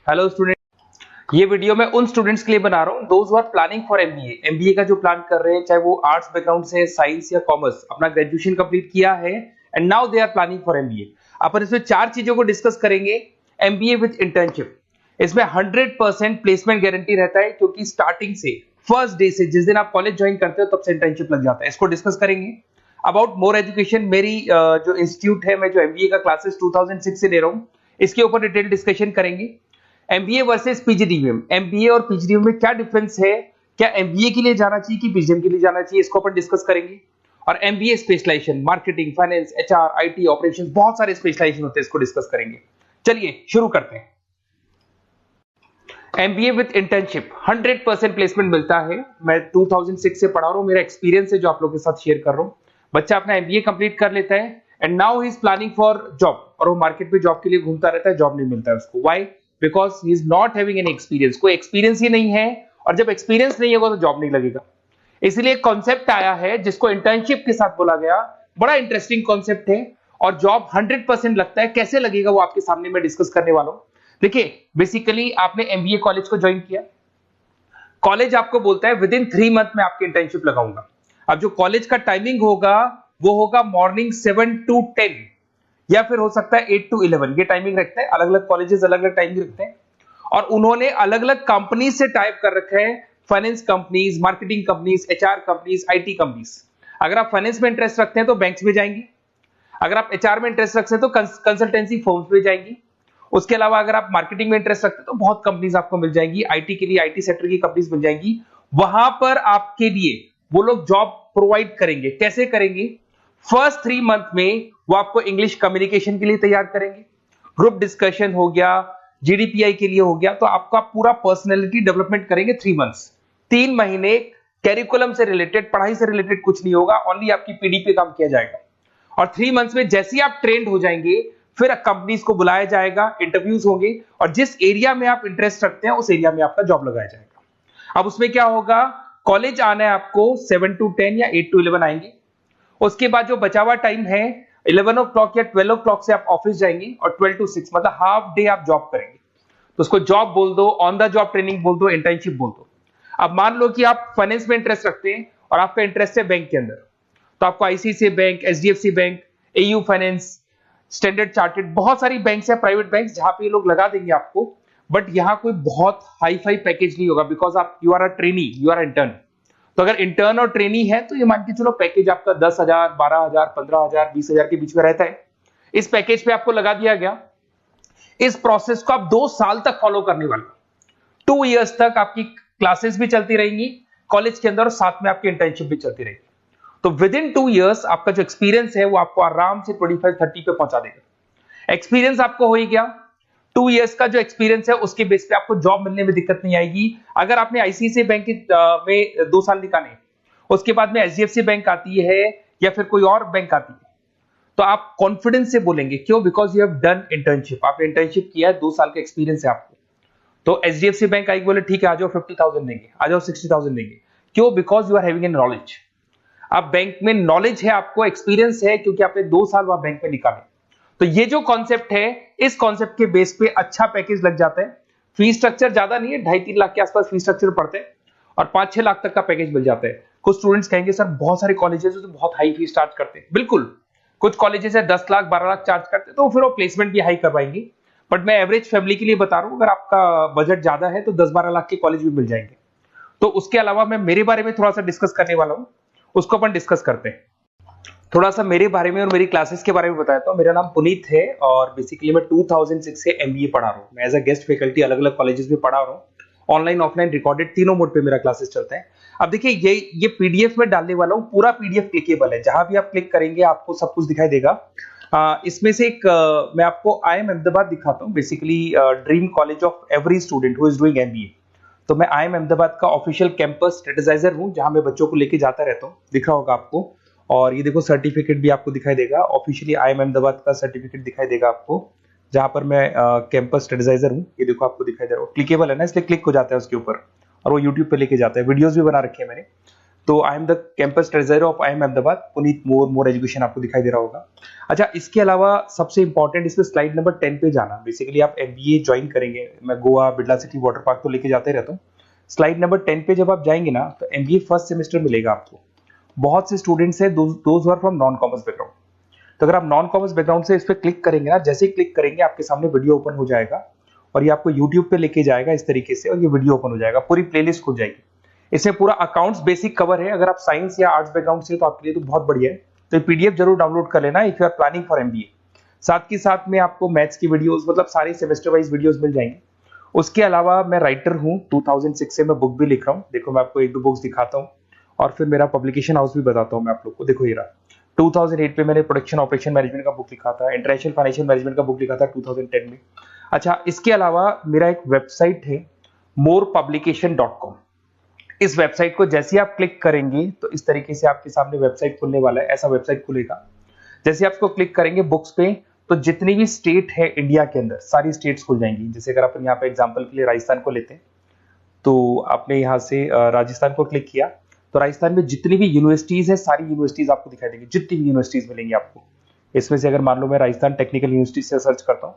Hello student, ये video मैं उन स्टूडेंट्स के लिए बना रहा हूँ those who are planning for MBA. MBA का जो प्लान कर रहे हैं, चाहे वो आर्ट्स बैकग्राउंड से, साइंस या कॉमर्स, अपना ग्रेजुएशन कंप्लीट किया है and now they are planning for MBA. अपन इसमें चार चीजों को डिस्कस करेंगे। एमबीए विद इंटर्नशिप, इसमें 100% प्लेसमेंट गारंटी रहता है क्योंकि स्टार्टिंग से, फर्स्ट डे से, जिस दिन आप कॉलेज ज्वाइन करते हो तब से इंटर्नशिप लग जाता है। इसको डिस्कस करेंगे। अबाउट मोर एजुकेशन, मेरी जो इंस्टीट्यूट है, मैं जो एमबीए का क्लासेस 2006 से ले रहा हूँ, इसके ऊपर डिटेल डिस्कशन करेंगे। एमबीए वर्सेस पीजीडीएम, एमबीए और पीजीडीएम में क्या डिफरेंस है, क्या एमबीए के लिए जाना चाहिए कि पीजीडीएम के लिए जाना चाहिए, इसको अपन डिस्कस करेंगे। और MBA specialisation, marketing, finance, HR, IT, operations, बहुत सारे स्पेशलाइजेशन होते हैं, इसको डिस्कस करेंगे। चलिए शुरू करते हैं। एमबीए विद इंटर्नशिप 100% प्लेसमेंट मिलता है। मैं 2006 से पढ़ा रहा हूं, मेरा एक्सपीरियंस है जो आप लोगों के साथ शेयर कर रहा हूं। बच्चा अपना एमबीए कंप्लीट कर लेता है and now he is planning for job, और वो मार्केट में जॉब के लिए घूमता रहता है, जॉब नहीं मिलता है उसको। Why? Because he is not having any experience. कोई एक्सपीरियंस ही नहीं है, और जब एक्सपीरियंस नहीं होगा तो जॉब नहीं लगेगा। इसलिए एक कॉन्सेप्ट आया है जिसको इंटर्नशिप के साथ बोला गया। बड़ा इंटरेस्टिंग कॉन्सेप्ट है और जॉब 100% लगता है। कैसे लगेगा वो आपके सामने मैं डिस्कस करने वाला हूं। देखिए, बेसिकली आपने एमबीए कॉलेज को ज्वाइन किया, कॉलेज आपको बोलता है विद इन 3 मंथ में आपकी इंटर्नशिप लगाऊंगा। अब जो कॉलेज का टाइमिंग होगा वो होगा मॉर्निंग 7 to 10 या फिर हो सकता है 8 to 11, ये टाइमिंग रखते हैं। अलग अलग कॉलेजेस अलग अलग टाइमिंग रखते हैं और उन्होंने अलग अलग कंपनी से टाइप कर रखे हैं। Finance companies, marketing companies, HR companies, IT companies. अगर आप फाइनेंस में इंटरेस्ट रखते हैं तो बैंक्स में जाएंगे, अगर आप एचआर में इंटरेस्ट रखते हैं तो कंसल्टेंसी फर्म्स में जाएंगी। उसके अलावा अगर आप मार्केटिंग में इंटरेस्ट रखते हैं तो बहुत कंपनीज आपको मिल जाएंगी। आईटी के लिए आईटी सेक्टर की कंपनीज मिल जाएंगी। वहां पर आपके लिए वो लोग जॉब प्रोवाइड करेंगे। कैसे करेंगे? फर्स्ट 3 मंथ में वो आपको इंग्लिश कम्युनिकेशन के लिए तैयार करेंगे, ग्रुप डिस्कशन हो गया, जीडीपीआई के लिए हो गया, तो आपका पूरा पर्सनैलिटी डेवलपमेंट करेंगे 3 मंथ्स। 3 महीने कैरिकुलम से रिलेटेड, पढ़ाई से रिलेटेड कुछ नहीं होगा, ओनली आपकी पीडी पे काम किया जाएगा। और 3 मंथ्स में जैसे ही आप ट्रेंड हो जाएंगे, फिर कंपनीज को बुलाया जाएगा, इंटरव्यूज होंगे और जिस एरिया में आप इंटरेस्ट रखते हैं उस एरिया में आपका जॉब लगाया जाएगा। अब उसमें क्या होगा, कॉलेज आना है आपको 7 to 10 या 8 to 11 आएंगे। उसके बाद जो बचा हुआ टाइम है 11 o'clock या 12 o'clock से आप ऑफिस जाएंगे और 12 to 6 मतलब हाफ डे आप जॉब करेंगे। तो उसको जॉब बोल दो, ऑन द जॉब ट्रेनिंग बोल दो, इंटर्नशिप बोल दो। अब मान लो कि आप फाइनेंस में इंटरेस्ट रखते हैं और आपका इंटरेस्ट है बैंक के अंदर, तो आपको ICICI bank, HDFC bank, AU finance, standard chartered, बहुत सारी बैंक्स है, प्राइवेट बैंक्स, जहां पे ये लोग लगा देंगे आपको। बट यहां कोई बहुत हाई फाई पैकेज नहीं होगा, बिकॉज आप you are a trainee, you are intern. तो अगर इंटर्न और ट्रेनी है तो ये मान के चलो पैकेज आपका 10,000, 12,000, 15,000, 20,000 के बीच में रहता है। इस पैकेज पे आपको लगा दिया गया। इस प्रोसेस को आप 2 साल तक फॉलो करने वाले। 2 इयर्स तक आपकी क्लासेस भी चलती रहेंगी कॉलेज के अंदर और साथ में आपकी इंटर्नशिप भी चलती रहेगी। तो विद इन 2 इयर्स आपका जो एक्सपीरियंस है वो आपको आराम से 25-30 पे पहुंचा देगा। एक्सपीरियंस आपको हो ही गया। 2 इयर्स का जो एक्सपीरियंस है उसके बेस पे आपको जॉब मिलने में दिक्कत नहीं आएगी। अगर आपने आईसीआईसीआई बैंक में 2 साल निकाले, उसके बाद में एचडीएफसी बैंक आती है या फिर कोई और बैंक आती है, तो आप कॉन्फिडेंस से बोलेंगे। क्यों? Because you have done internship, आपने इंटर्नशिप किया है, 2 साल का एक्सपीरियंस है आपको। तो एचडीएफसी बैंक आएगी, बोले ठीक है आ जाओ 50,000 देंगे, आ जाओ 60,000 देंगे। क्यों? Because you are having an knowledge. आप बैंक में नॉलेज है, आपको एक्सपीरियंस है, क्योंकि आपने 2 साल वहां बैंक में निकाले। तो ये जो कॉन्सेप्ट है, इस कॉन्सेप्ट के बेस पे अच्छा पैकेज लग जाता है। फीस स्ट्रक्चर ज्यादा नहीं है, 2.5-3 लाख के आसपास फीस स्ट्रक्चर पड़ते हैं और 5-6 लाख तक का पैकेज मिल जाता है। कुछ स्टूडेंट्स कहेंगे सर बहुत सारे कॉलेजेस तो बहुत हाई फीस चार्ज करते हैं। बिल्कुल, कुछ कॉलेजेस है 10 लाख 12 लाख चार्ज करते हैं, तो फिर वो प्लेसमेंट भी हाई करवाएंगे। बट मैं एवरेज फैमिली के लिए बता रहा हूं, अगर आपका बजट ज्यादा है तो 10-12 लाख के कॉलेज भी मिल जाएंगे। तो उसके अलावा मैं मेरे बारे में थोड़ा सा डिस्कस करने वाला हूं, उसको अपन डिस्कस करते हैं। थोड़ा सा मेरे बारे में और मेरी क्लासेस के बारे में बताता हूं। मेरा नाम पुनीत है और बेसिकली मैं 2006 से एमबीए पढ़ा रहा हूं। मैं एज अ गेस्ट फैकल्टी अलग अलग कॉलेजेस में पढ़ा रहा हूं। ऑनलाइन, ऑफलाइन, रिकॉर्डेड, तीनों मोड पे मेरा क्लासेस चलता है। अब देखिए, ये पीडीएफ में डालने वाला हूं, पूरा पीडीएफ क्लिकेबल है। जहां भी आप क्लिक करेंगे आपको सब कुछ दिखाई देगा। इसमें से एक मैं आपको IIM अहमदाबाद दिखाता हूं। Basically dream college of every student who is doing MBA. तो मैं IIM अहमदाबाद का ऑफिशियल कैंपस स्ट्रेटेजाइजर हूं, जहां मैं बच्चों को लेके जाता रहता हूं। दिख रहा होगा आपको। और ये देखो सर्टिफिकेट भी आपको दिखाई देगा, ऑफिशियली IIM अहमदाबाद का सर्टिफिकेट दिखाई देगा आपको, जहां पर मैं कैंपस स्ट्रेटेजाइजर हूं। ये देखो आपको दिखाई दे रहा है, क्लिकेबल है ना, इसलिए क्लिक हो जाता है उसके ऊपर और वो यूट्यूब पे लेके जाता है। वीडियोस भी बना रखे हैं मैंने। तो I am the campus treasurer of IIM Ahmedabad, Puneet more education आपको दिखाई दे रहा होगा। अच्छा, इसके अलावा सबसे इंपॉर्टेंट इस पे स्लाइड नंबर 10 पे जाना। बेसिकली आप MBA ज्वाइन करेंगे, मैं Goa, Birla city, water park तो लेके जाते रहता हूँ। स्लाइड नंबर 10 पे जब आप जाएंगे ना, तो MBA फर्स्ट सेमेस्टर मिलेगा आपको। बहुत से स्टूडेंट्स हैं those are from non commerce background. तो अगर आप नॉन कॉमर्स बैकग्राउंड से इस पे क्लिक करेंगे ना, जैसे ही क्लिक करेंगे आपके सामने वीडियो ओपन हो जाएगा और ये आपको YouTube पे लेके जाएगा इस तरीके से, और ये वीडियो ओपन हो जाएगा, पूरी प्लेलिस्ट खुल जाएगी। इसमें पूरा अकाउंट्स बेसिक कवर है। अगर आप साइंस या आर्ट्स बैकग्राउंड से तो आपके लिए तो बहुत बढ़िया है। तो ये PDF जरूर डाउनलोड कर लेना if you are planning for MBA। साथ के साथ में आपको मैथ्स की वीडियोस, मतलब सारे सेमेस्टर वाइज वीडियोस मिल जाएंगे। उसके अलावा मैं राइटर हूँ, 2006 से मैं बुक भी लिख रहा हूँ। देखो मैं आपको एक दो बुक्स दिखाता हूँ और फिर मेरा पब्लिकेशन हाउस भी बताता हूँ मैं आप लोग को। देखो ये रहा, 2008 में मैंने प्रोडक्शन ऑपरेशन मैनेजमेंट का बुक लिखा था, इंटरनेशनल फाइनेंशियल मैनेजमेंट का बुक लिखा था 2010 में। अच्छा, इसके अलावा मेरा एक वेबसाइट है morepublication.com। इस वेबसाइट को जैसे ही आप क्लिक करेंगे तो इस तरीके से आपके सामने वेबसाइट खुलने वाला है, ऐसा वेबसाइट खुलेगा। जैसे आप इसको क्लिक करेंगे बुक्स पे, तो जितनी भी स्टेट है इंडिया के अंदर सारी स्टेट्स खुल जाएंगी। जैसे अगर अपन यहाँ पे एग्जांपल के लिए राजस्थान को लेते हैं, तो आपने यहाँ से राजस्थान को क्लिक किया तो राजस्थान में जितनी भी यूनिवर्सिटीज है सारी यूनिवर्सिटीज आपको दिखाई देंगी, जितनी भी यूनिवर्सिटीज मिलेंगी आपको। इसमें से अगर मान लो मैं राजस्थान टेक्निकल यूनिवर्सिटी से सर्च करता हूँ,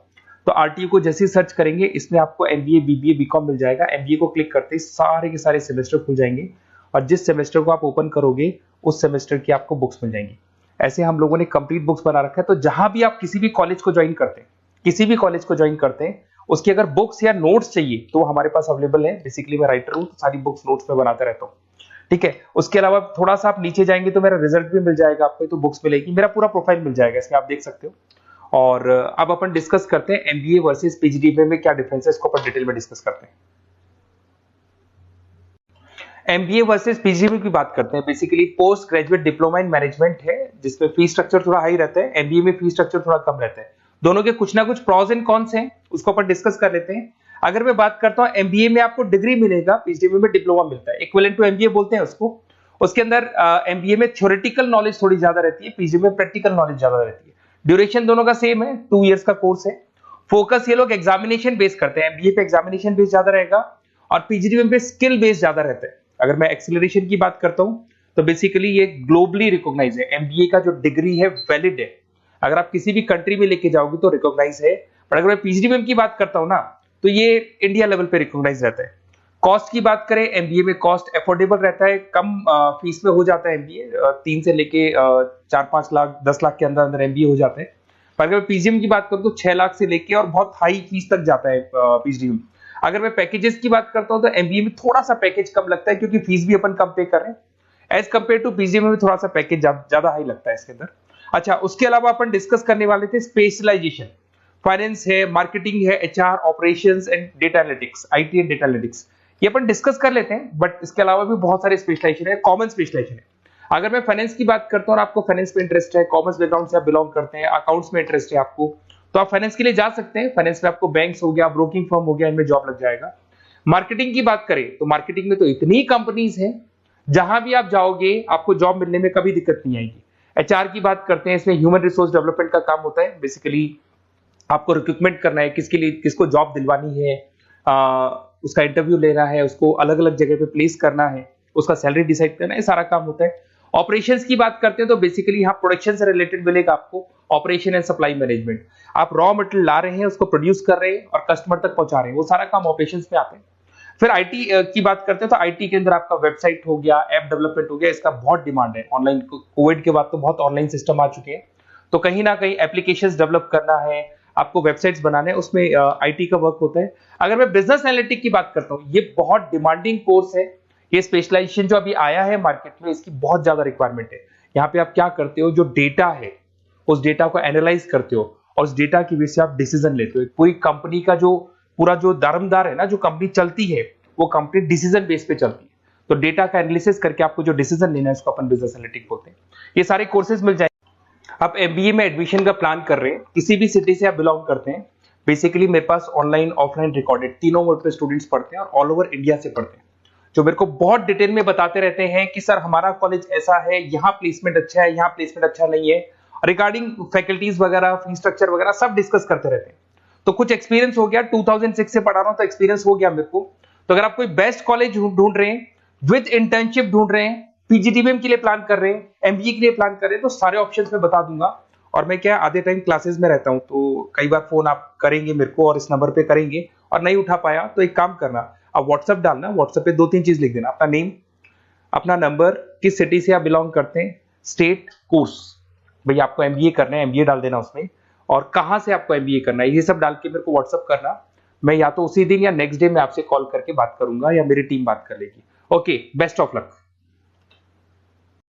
तो RTU को जैसे ही सर्च करेंगे इसमें आपको MBA, BBA, BCom मिल जाएगा। MBA को क्लिक करते ही सारे के सारे सेमेस्टर खुल जाएंगे और जिस सेमेस्टर को आप ओपन करोगे उस सेमेस्टर की आपको बुक्स मिल जाएंगी। ऐसे हम लोगों ने कंप्लीट बुक्स बना रखा है। तो जहां भी आप किसी भी कॉलेज को ज्वाइन करते हैं, किसी भी कॉलेज को ज्वाइन करते हैं, उसकी अगर बुक्स या नोट्स चाहिए तो हमारे पास अवेलेबल है। बेसिकली मैं राइटर हूँ तो सारी बुक्स नोट्स में बनाता रहता हूँ, ठीक है। उसके अलावा थोड़ा सा आप नीचे जाएंगे तो मेरा रिजल्ट भी मिल जाएगा आपको, तो बुक्स मिलेगी, मेरा पूरा प्रोफाइल मिल जाएगा, इसमें आप देख सकते हो। और अब अपन डिस्कस करते हैं MBA वर्सेस PGDBA में क्या डिफरेंस है, इसको अपन डिटेल में डिस्कस करते हैं। MBA वर्सेस PGDBA की बात करते हैं। Basically post graduate diploma in management है, जिसमें फी स्ट्रक्चर थोड़ा हाई रहता है। MBA में फी स्ट्रक्चर थोड़ा कम रहता है। दोनों के कुछ ना कुछ प्रॉज एंड कॉन्स हैं, उसको अपन डिस्कस कर लेते हैं। अगर मैं बात करता हूं MBA में आपको डिग्री मिलेगा, PGDBA में डिप्लोमा मिलता है, इक्विवेलेंट टू MBA बोलते हैं उसको। उसके अंदर MBA में थ्योरेटिकल नॉलेज थोड़ी ज्यादा रहती है, PGDBA में प्रैक्टिकल नॉलेज ज्यादा रहती है। ड्यूरेशन दोनों का सेम है, 2 इयर्स का कोर्स है। फोकस ये लोग एग्जामिनेशन बेस करते हैं, MBA पे एग्जामिनेशन बेस ज्यादा रहेगा और PGDBA पे स्किल बेस ज्यादा रहता है। अगर मैं एक्सीलरेशन की बात करता हूं तो बेसिकली ये ग्लोबली रिकॉग्नाइज है। MBA का जो डिग्री है वैलिड है, अगर आप किसी भी कंट्री में लेके जाओगे तो रिकॉग्नाइज है। पर अगर मैं PGDBA की बात करता हूं ना, तो ये इंडिया लेवल पे रिकॉग्नाइज रहता है। कॉस्ट की बात करें, MBA में कॉस्ट अफोर्डेबल रहता है, कम फीस में हो जाता है MBA, 3 से लेके 4-5 लाख 10 लाख के अंदर अंदर MBA हो जाते हैं। पर अगर PGDBA की बात करूं तो 6 लाख से लेके और बहुत हाई फीस तक जाता है PGDBA। अगर मैं पैकेजेस की बात करता हूं तो MBA में थोड़ा सा पैकेज कम लगता है, क्योंकि फीस भी अपन कम पे कर रहे हैं। एज कंपेयर टू PGDBA में थोड़ा सा पैकेज ज्यादा हाई लगता है इसके अंदर। अच्छा, उसके अलावा अपन डिस्कस करने वाले थे स्पेशलाइजेशन। फाइनेंस है, मार्केटिंग है, HR, operations and data analytics, IT and data analytics, ये अपन डिस्कस कर लेते हैं। बट इसके अलावा भी बहुत सारे स्पेशलाइजेशन है, कॉमन स्पेशलाइजेशन है। अगर मैं फाइनेंस की बात करता हूं और आपको फाइनेंस में इंटरेस्ट है, कॉमर्स बैकग्राउंड से आप बिलोंग करते हैं, अकाउंट्स में इंटरेस्ट है आपको, तो आप फाइनेंस के लिए जा सकते हैं। फाइनेंस में आपको बैंक्स हो गया, ब्रोकिंग फर्म हो गया, इनमें जॉब लग जाएगा। मार्केटिंग की बात करें तो मार्केटिंग में तो इतनी कंपनीज हैं, जहां भी आप जाओगे आपको जॉब मिलने में कभी दिक्कत नहीं आएगी। HR की बात करते हैं, इसमें ह्यूमन रिसोर्स डेवलपमेंट का काम होता है। बेसिकली आपको रिक्रूटमेंट करना है, किसके लिए किसको जॉब दिलवानी है, उसका इंटरव्यू लेना है, उसको अलग अलग जगह पे प्लेस करना है, उसका सैलरी डिसाइड करना है, सारा काम होता है। ऑपरेशंस की बात करते हैं तो बेसिकली यहाँ प्रोडक्शन से रिलेटेड मिलेगा आपको, ऑपरेशन एंड सप्लाई मैनेजमेंट। आप रॉ मटेरियल ला रहे हैं, उसको प्रोड्यूस कर रहे हैं और कस्टमर तक पहुंचा रहे हैं, वो सारा काम ऑपरेशंस में आते हैं। फिर IT की बात करते हैं तो IT के अंदर आपका वेबसाइट हो गया, ऐप डेवलपमेंट हो गया, इसका बहुत डिमांड है। ऑनलाइन कोविड के बाद तो बहुत ऑनलाइन सिस्टम आ चुके हैं, तो कहीं ना कहीं एप्लीकेशंस डेवलप करना है, आपको वेबसाइट्स बनाने हैं, उसमें IT का वर्क होता है। अगर मैं बिजनेस एनालिटिक की बात करता हूँ, ये बहुत डिमांडिंग कोर्स है। ये स्पेशलाइजेशन जो अभी आया है मार्केट में, इसकी बहुत ज्यादा रिक्वायरमेंट है। यहाँ पे आप क्या करते हो, जो डेटा है उस डेटा को एनालाइज करते हो और उस डेटा की बेस से आप डिसीजन लेते हो। पूरी कंपनी का जो पूरा जो दारोमदार है ना, जो कंपनी चलती है, वो कंपनी डिसीजन बेस पे चलती है। तो डेटा का एनालिसिस करके आपको जो डिसीजन लेना है उसको अपन बिजनेस एनालिटिक बोलते हैं। ये सारे कोर्सेज मिल जाएंगे। आप MBA में एडमिशन का प्लान कर रहे हैं, किसी भी सिटी से आप बिलोंग करते हैं, बेसिकली मेरे पास ऑनलाइन ऑफलाइन रिकॉर्डेड तीनों मोड पे स्टूडेंट्स पढ़ते हैं और ऑल ओवर इंडिया से पढ़ते हैं, जो मेरे को बहुत डिटेल में बताते रहते हैं कि सर हमारा कॉलेज ऐसा है, यहाँ प्लेसमेंट अच्छा है, यहाँ प्लेसमेंट अच्छा नहीं है, रिगार्डिंग फैकल्टीज वगैरह, फी स्ट्रक्चर वगैरह सब डिस्कस करते रहते हैं। तो कुछ एक्सपीरियंस हो गया, 2006 से पढ़ा रहा हूं तो एक्सपीरियंस हो गया मेरे को। तो अगर आप कोई बेस्ट कॉलेज ढूंढ रहे हैं, विद इंटर्नशिप ढूंढ रहे हैं, पीजीटीबीएम के लिए प्लान कर रहे हैं, एमबीए के लिए प्लान कर रहे हैं, तो सारे ऑप्शंस मैं बता दूंगा। और मैं क्या आधे टाइम क्लासेस में रहता हूं, तो कई बार फोन आप करेंगे मेरे को और इस नंबर पे करेंगे और नहीं उठा पाया तो एक काम करना, आप व्हाट्सएप डालना, व्हाट्सएप पे 2-3 चीज लिख देना, अपना नेम, अपना नंबर, किस सिटी से आप बिलोंग करते हैं, स्टेट, कोर्स, भाई आपको एमबीए करना है एमबीए डाल देना उसमें, और कहां से आपको एमबीए करना है, ये सब डाल के मेरे को व्हाट्सएप करना। मैं या तो उसी दिन या नेक्स्ट डे में आपसे कॉल करके बात करूंगा या मेरी टीम बात कर लेगी। Okay, best of luck.